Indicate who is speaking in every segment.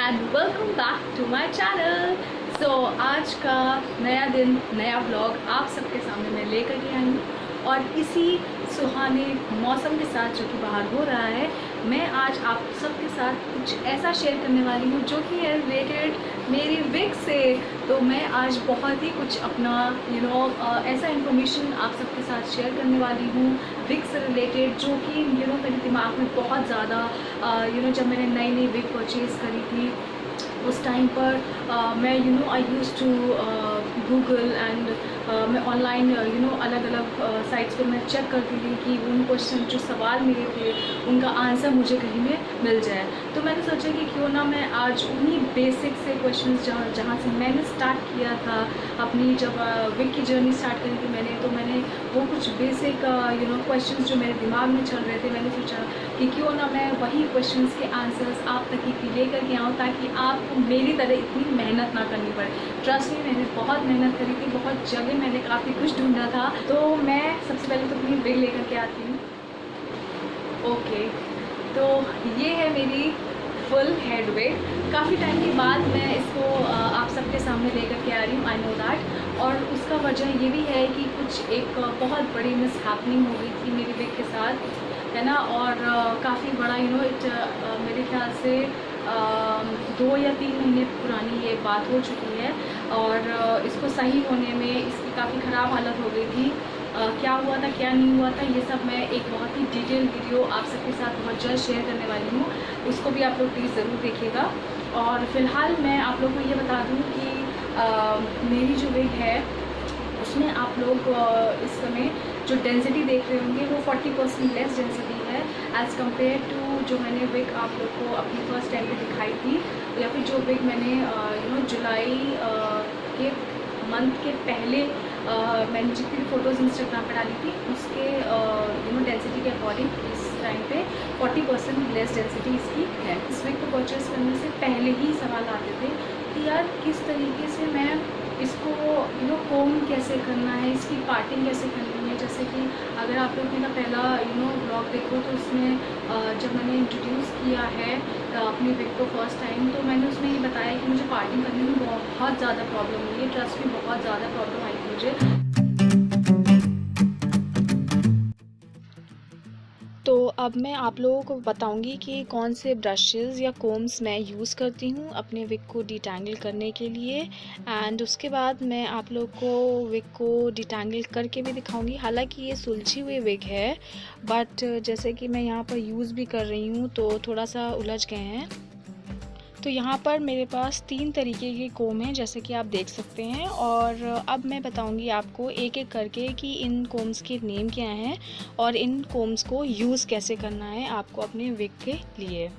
Speaker 1: And welcome back to my channel. So आज का नया दिन, नया व्लॉग आप सबके सामने मैं लेकर के आई हूँ और इसी सुहाने मौसम के साथ जो कि बाहर हो रहा है, मैं आज आप सबके साथ कुछ ऐसा शेयर करने वाली हूँ जो कि है रिलेटेड मेरी विग से। तो मैं आज बहुत ही कुछ अपना ऐसा इन्फॉर्मेशन आप सबके साथ शेयर करने वाली हूँ विग से रिलेटेड, जो कि मेरे दिमाग में बहुत ज़्यादा जब मैंने नई नई विग परचेज़ करी थी उस टाइम पर मैं आई यूज़ टू गूगल एंड मैं ऑनलाइन अलग अलग साइट्स पर मैं चेक करती थी कि उन क्वेश्चन जो सवाल मेरे थे उनका आंसर मुझे कहीं में मिल जाए। तो मैंने सोचा कि क्यों ना मैं आज उन्हीं बेसिक से क्वेश्चंस जहाँ से मैंने स्टार्ट किया था अपनी जब विग की जर्नी स्टार्ट करी थी तो मैंने वो कुछ बेसिक क्वेश्चंस जो मेरे दिमाग में चल रहे थे, मैंने सोचा कि क्यों ना मैं वही क्वेश्चंस के आंसर्स आप तक ही लेकर के आऊँ ताकि आपको मेरी तरह इतनी मेहनत ना करनी पड़े। ट्रस्ट मी, मैंने बहुत मेहनत करी थी, बहुत जगह मैंने काफ़ी कुछ ढूंढा था। तो मैं सबसे पहले तो अपनी विग लेकर के आती हूँ। ओके, तो ये है मेरी फुल हेड विग। काफ़ी टाइम के बाद मैं इसको आप सबके सामने लेकर के आ रही हूँ, आई नो दैट। और उसका वजह ये भी है कि कुछ एक बहुत बड़ी मिसहैपनिंग हो गई थी मेरी विग के साथ, है ना। और काफ़ी बड़ा मेरे ख्याल से 2 या 3 महीने पुरानी ये बात हो चुकी है और इसको सही होने में इसकी काफ़ी ख़राब हालत हो गई थी। क्या हुआ था क्या नहीं हुआ था ये सब मैं एक बहुत ही डिटेल वीडियो आप सबके साथ बहुत जल्द शेयर करने वाली हूँ, उसको भी आप लोग प्लीज़ ज़रूर देखिएगा। और फ़िलहाल मैं आप लोग को ये बता दूँ कि मेरी जो विग है उसमें आप लोग इस समय जो डेंसिटी देख रहे होंगे वो 40% लेस डेंसिटी है एज़ कम्पेयर टू जो मैंने विग आप लोग को अपनी फर्स्ट टाइम पे दिखाई थी, या फिर जो विग मैंने जुलाई के मंथ के पहले मैंने जितनी फ़ोटोज़ इंस्टाग्राम पर डाली थी उसके डेंसिटी के अकॉर्डिंग इस टाइम पे 40% लेस डेंसिटी इसकी है। इस विग को परचेज़ करने से पहले ही सवाल आते थे कि यार किस तरीके से मैं इसको कोम कैसे करना है, इसकी पार्टिंग कैसे करनी है। जैसे कि अगर आप लोग मेरा पहला ब्लॉग देखो तो उसमें जब मैंने इंट्रोड्यूस किया है अपनी विग को फर्स्ट टाइम, तो मैंने उसमें ये बताया कि मुझे पार्टिंग करने में बहुत ज़्यादा प्रॉब्लम हुई है। ट्रस्ट में बहुत ज़्यादा प्रॉब्लम आई थी मुझे। तो अब मैं आप लोगों को बताऊंगी कि कौन से ब्रशेज़ या कोम्स मैं यूज़ करती हूँ अपने विग को डिटैंगल करने के लिए। एंड उसके बाद मैं आप लोग को विग को डिटैंगल करके भी दिखाऊंगी। हालांकि ये सुलझी हुई विग है बट जैसे कि मैं यहाँ पर यूज़ भी कर रही हूँ तो थोड़ा सा उलझ गए हैं। तो यहाँ पर मेरे पास 3 तरीके के कोम हैं जैसे कि आप देख सकते हैं, और अब मैं बताऊंगी आपको एक एक करके कि इन कोम्स के नेम क्या हैं और इन कोम्स को यूज़ कैसे करना है आपको अपने विग के लिए।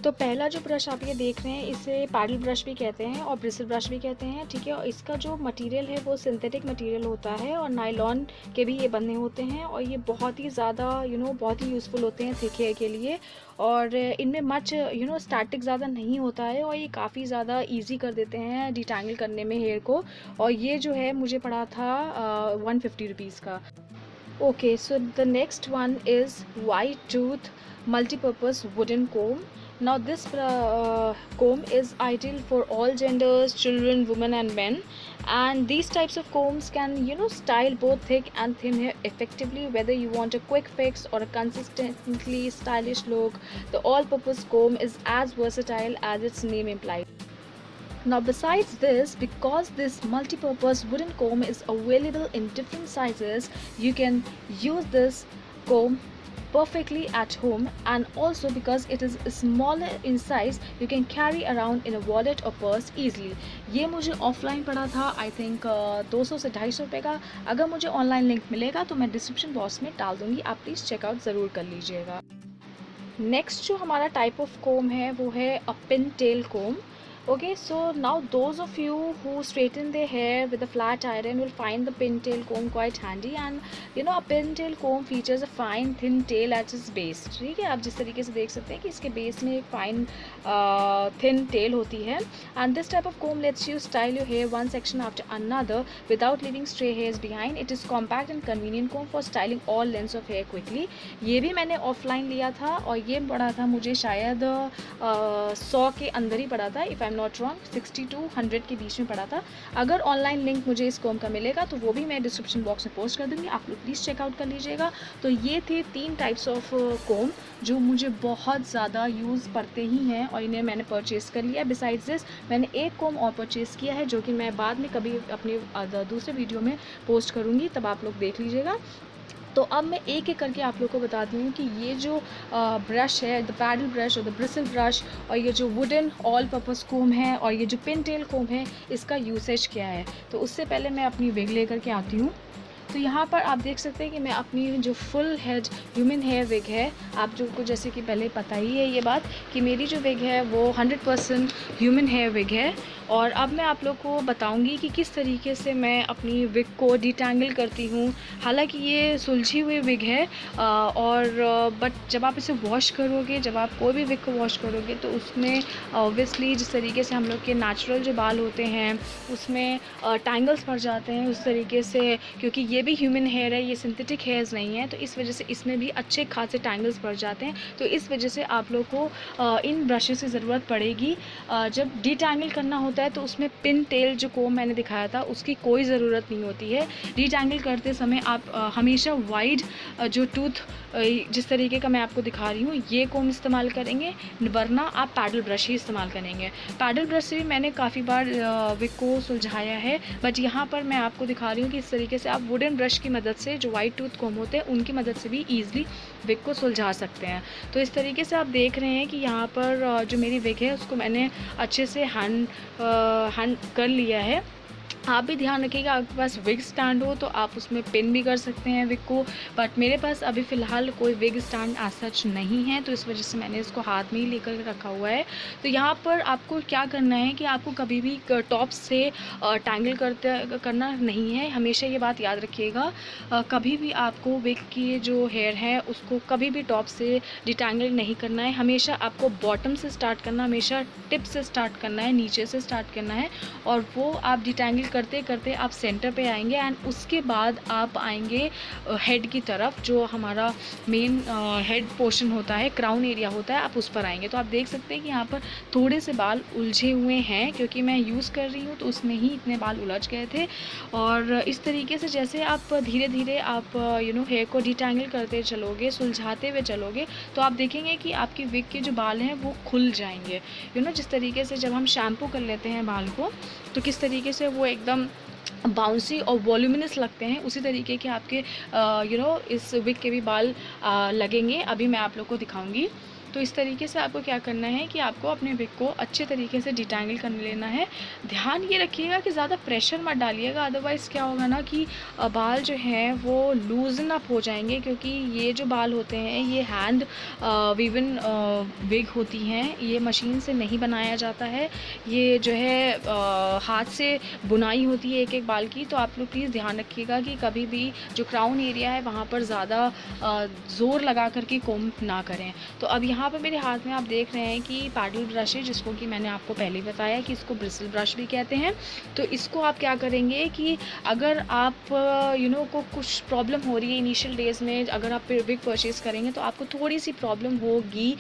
Speaker 1: तो पहला जो ब्रश आप ये देख रहे हैं इसे पैडल ब्रश भी कहते हैं और ब्रिसल ब्रश भी कहते हैं, ठीक है। और इसका जो मटेरियल है वो सिंथेटिक मटेरियल होता है और नायलॉन के भी ये बने होते हैं और ये बहुत ही ज़्यादा बहुत ही यूज़फुल होते हैं थिक हेयर के लिए। और इनमें मच स्टैटिक ज़्यादा नहीं होता है और ये काफ़ी ज़्यादा ईजी कर देते हैं डिटैंगल करने में हेयर को। और ये जो है मुझे पड़ा था 150 रुपीज़ का। Okay, so the next one is white tooth multi-purpose wooden comb. Now this comb is ideal for all genders, children, women and men, and these types of combs can style both thick and thin hair effectively. Whether you want a quick fix or a consistently stylish look, the all-purpose comb is as versatile as its name implies. Now besides this, because this multi-purpose wooden comb is available in different sizes, you can use this comb perfectly at home, and also because it is smaller in size you can carry around in a wallet or purse easily. ये मुझे offline पड़ा था I think 200 से 250 रुपये का। अगर मुझे online link मिलेगा तो मैं डिस्क्रिप्शन बॉक्स में डाल दूँगी, आप प्लीज़ चेकआउट ज़रूर कर लीजिएगा। नेक्स्ट जो हमारा टाइप ऑफ कोम है वो है अ pin tell come. Okay, so now those of you who straighten their hair with a flat iron will find the pintail comb quite handy, and a pintail comb features a fine thin tail at its base. ठीक है, आप जिस तरीके से देख सकते हैं कि इसके बेस में एक फाइन थिन टेल होती है. And this type of comb lets you style your hair one section after another without leaving stray hairs behind. It is compact and convenient comb for styling all lengths of hair quickly. ये भी मैंने offline लिया था और ये पड़ा था मुझे शायद 100 के अंदर ही पड़ा था, if I am not wrong. 60 to 100 के बीच में पड़ा था. अगर ऑनलाइन लिंक मुझे इस कॉम का मिलेगा तो वो भी मैं डिस्क्रिप्शन बॉक्स में पोस्ट कर दूँगी, आप लोग प्लीज़ चेकआउट कर लीजिएगा. तो ये थे 3 टाइप्स ऑफ कॉम जो मुझे बहुत ज़्यादा यूज़ पड़ते ही हैं और इन्हें मैंने परचेज़ कर लिया. बिसाइड्स दिस मैंने एक कॉम और परचेज़ किया है जो कि मैं बाद में कभी अपने दूसरे वीडियो में पोस्ट करूँगी, तब आप लोग देख लीजिएगा. तो अब मैं एक एक करके आप लोग को बताती हूँ कि ये जो ब्रश है, द पैडल ब्रश और द ब्रिसल ब्रश, और ये जो वुडन ऑल पर्पस कोम है और ये जो पिन टेल कोम है, इसका यूसेज क्या है. तो उससे पहले मैं अपनी विग लेकर के आती हूँ. तो यहाँ पर आप देख सकते हैं कि मैं अपनी जो full head human hair wig है, आप जो को जैसे कि पहले पता ही है ये बात कि मेरी जो विग है वो 100% ह्यूमन हेयर विग है. और अब मैं आप लोग को बताऊंगी कि किस तरीके से मैं अपनी विग को डिटैंगल करती हूँ. हालांकि ये सुलझी हुई विग है बट जब आप इसे वॉश करोगे, जब आप कोई भी विग को वॉश करोगे तो उसमें ऑब्वियसली जिस तरीके से हम लोग के नेचुरल जो बाल होते हैं उसमें टैंगल्स पड़ जाते हैं उस तरीके से, क्योंकि ये भी ह्यूमन हेयर है, ये सिंथेटिक हेयर्स नहीं है, तो इस वजह से इसमें भी अच्छे खासे टैंगल्स पड़ जाते हैं. तो इस वजह से आप लोग को इन ब्रशेस की ज़रूरत पड़ेगी. जब डिटैंगल करना होता है तो उसमें पिन टेल जो कोम मैंने दिखाया था उसकी कोई ज़रूरत नहीं होती है. डिटैंगल करते समय आप हमेशा वाइड जो टूथ जिस तरीके का मैं आपको दिखा रही हूँ ये कोम इस्तेमाल करेंगे, वरना आप पैडल ब्रश ही इस्तेमाल करेंगे. पैडल ब्रश से भी मैंने काफ़ी बार विग को सुलझाया है, बट यहाँ पर मैं आपको दिखा रही हूँ कि इस तरीके से आप वुडन ब्रश की मदद से, जो वाइट टूथ कोम होते हैं उनकी मदद से भी ईजिली विग को सुलझा सकते हैं. तो इस तरीके से आप देख रहे हैं कि यहाँ पर जो मेरी विग है उसको मैंने अच्छे से हैंड कर लिया है. आप भी ध्यान रखिएगा, आपके पास विग स्टैंड हो तो आप उसमें पिन भी कर सकते हैं विग को, बट मेरे पास अभी फ़िलहाल कोई विग स्टैंड एज सच नहीं है, तो इस वजह से मैंने इसको हाथ में ही लेकर रखा हुआ है. तो यहाँ पर आपको क्या करना है कि आपको कभी भी टॉप से टैंगल करना नहीं है. हमेशा ये बात याद रखिएगा, कभी भी आपको विग की जो हेयर है उसको कभी भी टॉप से डिटैंगल नहीं करना है. हमेशा आपको बॉटम से स्टार्ट करना, हमेशा टिप से स्टार्ट करना है, नीचे से स्टार्ट करना है, और वो आप डिटैंगल करते करते आप सेंटर पे आएंगे एंड उसके बाद आप आएंगे हेड की तरफ, जो हमारा मेन हेड पोर्शन होता है, क्राउन एरिया होता है, आप उस पर आएंगे. तो आप देख सकते हैं कि यहाँ पर थोड़े से बाल उलझे हुए हैं क्योंकि मैं यूज़ कर रही हूँ तो उसमें ही इतने बाल उलझ गए थे. और इस तरीके से जैसे आप धीरे धीरे आप हेयर को डिटैंगल करते चलोगे, सुलझाते हुए चलोगे, तो आप देखेंगे कि आपकी विग के जो बाल हैं वो खुल जाएंगे. जिस तरीके से जब हम शैम्पू कर लेते हैं बाल को तो किस तरीके से वो एकदम बाउंसी और वॉल्यूमिनस लगते हैं, उसी तरीके के आपके इस विग के भी बाल लगेंगे. अभी मैं आप लोग को दिखाऊंगी. तो इस तरीके से आपको क्या करना है कि आपको अपने विग को अच्छे तरीके से डिटैंगल कर लेना है. ध्यान ये रखिएगा कि ज़्यादा प्रेशर मत डालिएगा, अदरवाइज़ क्या होगा ना कि बाल जो हैं वो लूजन अप हो जाएंगे, क्योंकि ये जो बाल होते हैं ये हैंड वीवन विग होती हैं, ये मशीन से नहीं बनाया जाता है, ये जो है हाथ से बुनाई होती है एक एक बाल की. तो आप लोग प्लीज़ ध्यान रखिएगा कि कभी भी जो क्राउन एरिया है वहाँ पर ज़्यादा ज़ोर लगा करके कोम ना करें. तो अब यहाँ पर मेरे हाथ में आप देख रहे हैं कि पैडल ब्रश है, जिसको कि मैंने आपको पहले ही बताया कि इसको ब्रिसल ब्रश भी कहते हैं. तो इसको आप क्या करेंगे कि अगर आप को कुछ प्रॉब्लम हो रही है इनिशियल डेज़ में, अगर आप विग परचेज़ करेंगे तो आपको थोड़ी सी प्रॉब्लम होगी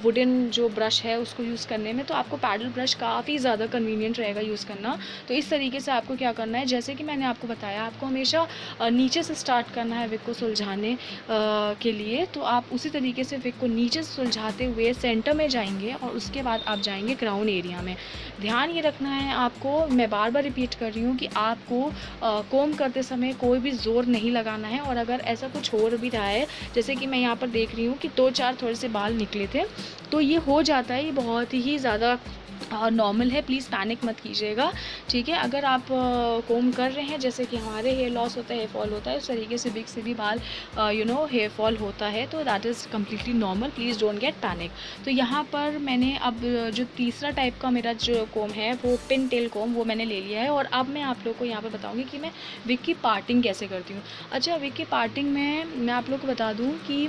Speaker 1: वुडन जो ब्रश है उसको यूज़ करने में, तो आपको पैडल ब्रश काफ़ी ज़्यादा कन्वीनियंट रहेगा यूज़ करना. तो इस तरीके से आपको क्या करना है, जैसे कि मैंने आपको बताया, आपको हमेशा नीचे से स्टार्ट करना है विग को सुलझाने के लिए. तो आप उसी तरीके से विग को नीचे से सुलझाते हुए सेंटर में जाएंगे और उसके बाद आप जाएंगे क्राउन एरिया में. ध्यान ये रखना है आपको, मैं बार बार रिपीट कर रही हूँ कि आपको कोम करते समय कोई भी ज़ोर नहीं लगाना है. और अगर ऐसा कुछ हो भी रहा है, जैसे कि मैं यहाँ पर देख रही हूँ कि 2-4 थोड़े से बाल निकले थे, तो ये हो जाता है, ये बहुत ही ज़्यादा
Speaker 2: नॉर्मल है, प्लीज़ पैनिक मत कीजिएगा, ठीक है। अगर आप कोम कर रहे हैं, जैसे कि हमारे हेयर लॉस होता है, हेयर फॉल होता है, उस तरीके से विग से भी बाल हेयर फॉल होता है, तो that is completely normal, please don't get panic. तो यहाँ पर मैंने अब जो तीसरा टाइप का मेरा जो कोम है वो पिन टेल कोम, वो मैंने ले लिया है। और अब मैं आप लोग को यहाँ पर बताऊँगी कि मैं विग की पार्टिंग कैसे करती हूँ। अच्छा, विग की पार्टिंग में मैं आप लोग को बता दूँ कि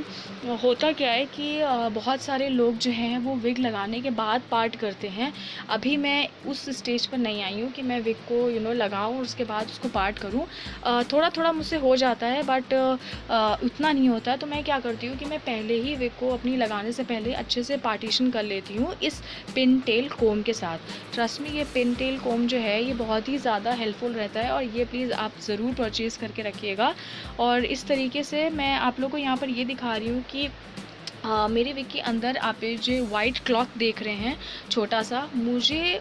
Speaker 2: होता क्या है कि बहुत सारे लोग जो हैं वो विग लगाने के बाद पार्ट करते हैं। अभी मैं उस स्टेज पर नहीं आई हूँ कि मैं विग को लगाऊँ और उसके बाद उसको पार्ट करूँ। थोड़ा थोड़ा मुझसे हो जाता है, बट उतना नहीं होता है। तो मैं क्या करती हूँ कि मैं पहले ही विग को अपनी लगाने से पहले अच्छे से पार्टीशन कर लेती हूँ इस पिन टेल कोम के साथ। ट्रस्ट में, ये पिन टेल कोम जो है ये बहुत ही ज़्यादा हेल्पफुल रहता है, और ये प्लीज़ आप ज़रूर परचेज़ करके रखिएगा। और इस तरीके से मैं आप लोग को यहाँ पर ये दिखा रही हूँ कि मेरे विग के अंदर आप जो वाइट क्लॉथ देख रहे हैं छोटा सा, मुझे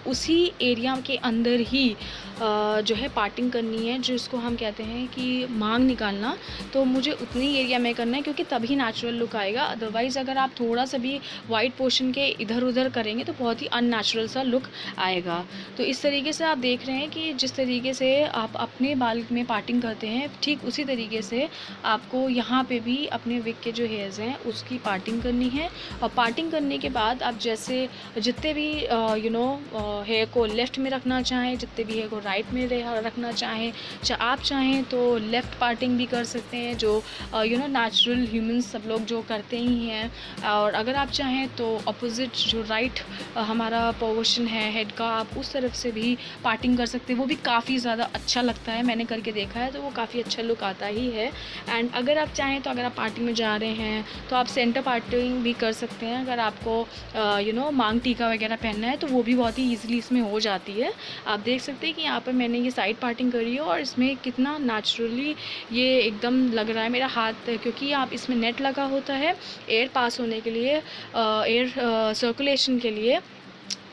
Speaker 2: उसी एरिया के अंदर ही जो है पार्टिंग करनी है, जिसको हम कहते हैं कि मांग निकालना। तो मुझे उतनी एरिया में करना है, क्योंकि तभी नेचुरल लुक आएगा। अदरवाइज़ अगर आप थोड़ा सा भी वाइट पोर्शन के इधर उधर करेंगे तो बहुत ही अननेचुरल सा लुक आएगा। तो इस तरीके से आप देख रहे हैं कि जिस तरीके से आप अपने बाल में पार्टिंग करते हैं, ठीक उसी तरीके से आपको यहाँ पे भी अपने विग के जो हेयर्स हैं उसकी पार्टिंग करनी है। और पार्टिंग करने के बाद आप जैसे जितने भी हेयर को लेफ़्ट में रखना चाहें, जितने भी हेयर को राइट में रखना चाहें, आप चाहें तो लेफ़्ट पार्टिंग भी कर सकते हैं, जो नेचुरल ह्यूमंस सब लोग जो करते ही हैं। और अगर आप चाहें तो अपोजिट जो राइट हमारा पोर्शन है हेड का, आप उस तरफ से भी पार्टिंग कर सकते हैं। वो भी काफ़ी ज़्यादा अच्छा लगता है, मैंने करके देखा है, तो वो काफ़ी अच्छा लुक आता ही है। एंड अगर आप चाहें तो अगर आप पार्टी में जा रहे हैं तो आप सेंटर पार्टिंग भी कर सकते हैं। अगर आपको मांग टीका वगैरह पहनना है तो वो भी बहुत ही ईजिली इसमें हो जाती है। आप देख सकते हैं कि यहाँ पर मैंने ये साइड पार्टिंग करी है, और इसमें कितना नेचुरली ये एकदम लग रहा है मेरा हाथ, क्योंकि आप इसमें नेट लगा होता है एयर पास होने के लिए, एयर सर्कुलेशन के लिए।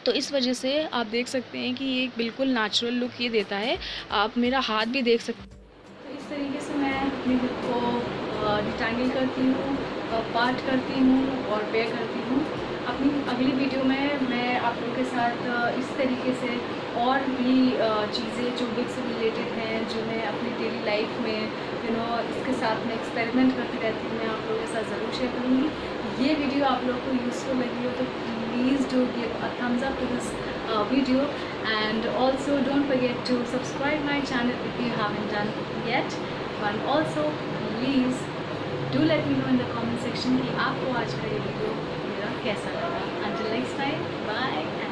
Speaker 2: तो इस वजह से आप देख सकते हैं कि ये बिल्कुल नेचुरल लुक ये देता है। आप मेरा हाथ भी देख सकते हैं। तो इस तरीके से मैं अपने विग को डिटैंगल करती हूँ, पार्ट करती हूँ और पेयर करती हूँ। अपनी अगली वीडियो में मैं आप लोगों के साथ इस तरीके से और भी चीज़ें जो विग से रिलेटेड हैं, जो मैं अपनी डेली लाइफ में इसके साथ में एक्सपेरिमेंट करती रहती हूँ, मैं आप लोगों के साथ ज़रूर शेयर करूँगी। ये वीडियो आप लोगों को यूज़फुल लगी हो तो please do give a thumbs up to this video, and also don't forget to subscribe my channel if you haven't done yet. And also please do let me know in the comment section कि आपको आज का ये video मेरा कैसा लगा. Until next time, bye.